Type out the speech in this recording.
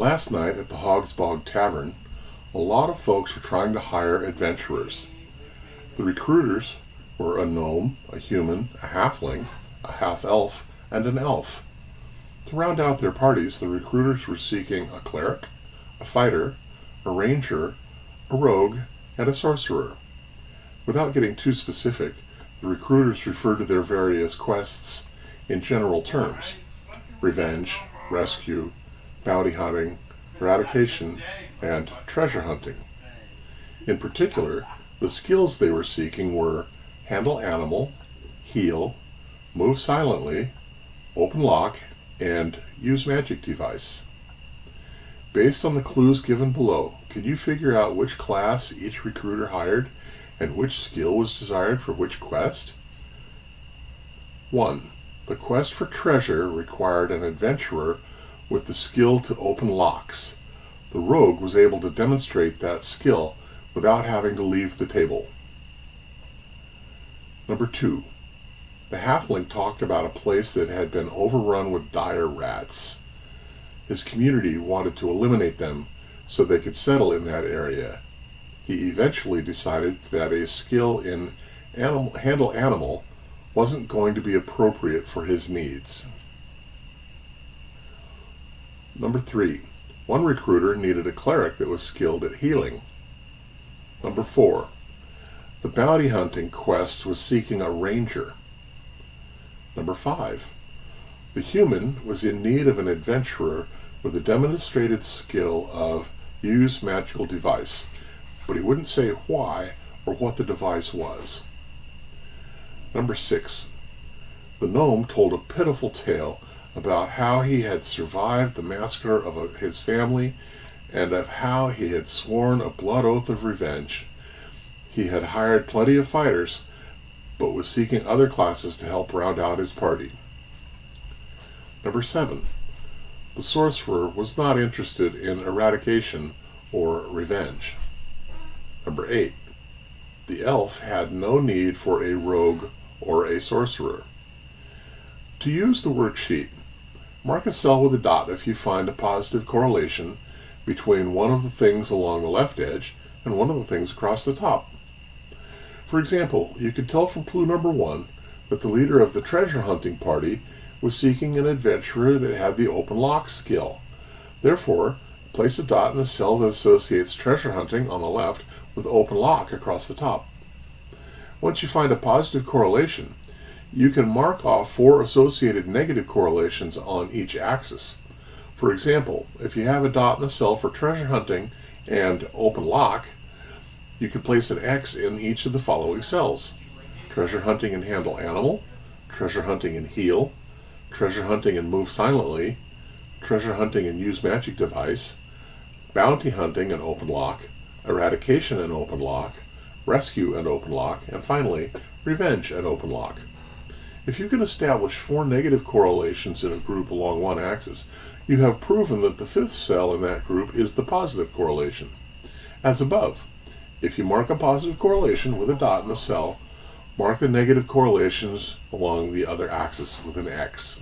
Last night at the Hogsbog Tavern, a lot of folks were trying to hire adventurers. The recruiters were a gnome, a human, a halfling, a half-elf, and an elf. To round out their parties, the recruiters were seeking a cleric, a fighter, a ranger, a rogue, and a sorcerer. Without getting too specific, the recruiters referred to their various quests in general terms: revenge, rescue, bounty hunting, eradication, and treasure hunting. In particular, the skills they were seeking were handle animal, heal, move silently, open lock, and use magic device. Based on the clues given below, can you figure out which class each recruiter hired and which skill was desired for which quest? 1. The quest for treasure required an adventurer with the skill to open locks. The rogue was able to demonstrate that skill without having to leave the table. Number 2. The halfling talked about a place that had been overrun with dire rats. His community wanted to eliminate them so they could settle in that area. He eventually decided that a skill in handle animal wasn't going to be appropriate for his needs. Number 3. One recruiter needed a cleric that was skilled at healing. Number 4. The bounty hunting quest was seeking a ranger. Number 5. The human was in need of an adventurer with a demonstrated skill of use magical device, but he wouldn't say why or what the device was. Number 6. The gnome told a pitiful tale about how he had survived the massacre of his family and of how he had sworn a blood oath of revenge. He had hired plenty of fighters, but was seeking other classes to help round out his party. Number 7. The sorcerer was not interested in eradication or revenge. Number 8. The elf had no need for a rogue or a sorcerer. To use the worksheet, mark a cell with a dot if you find a positive correlation between one of the things along the left edge and one of the things across the top. For example, you could tell from clue number 1 that the leader of the treasure hunting party was seeking an adventurer that had the open lock skill. Therefore, place a dot in the cell that associates treasure hunting on the left with open lock across the top. Once you find a positive correlation, you can mark off 4 associated negative correlations on each axis. For example, if you have a dot in the cell for treasure hunting and open lock, you can place an X in each of the following cells: treasure hunting and handle animal, treasure hunting and heal, treasure hunting and move silently, treasure hunting and use magic device, bounty hunting and open lock, eradication and open lock, rescue and open lock, and finally, revenge and open lock. If you can establish 4 negative correlations in a group along one axis, you have proven that the 5th cell in that group is the positive correlation. As above, if you mark a positive correlation with a dot in the cell, mark the negative correlations along the other axis with an X.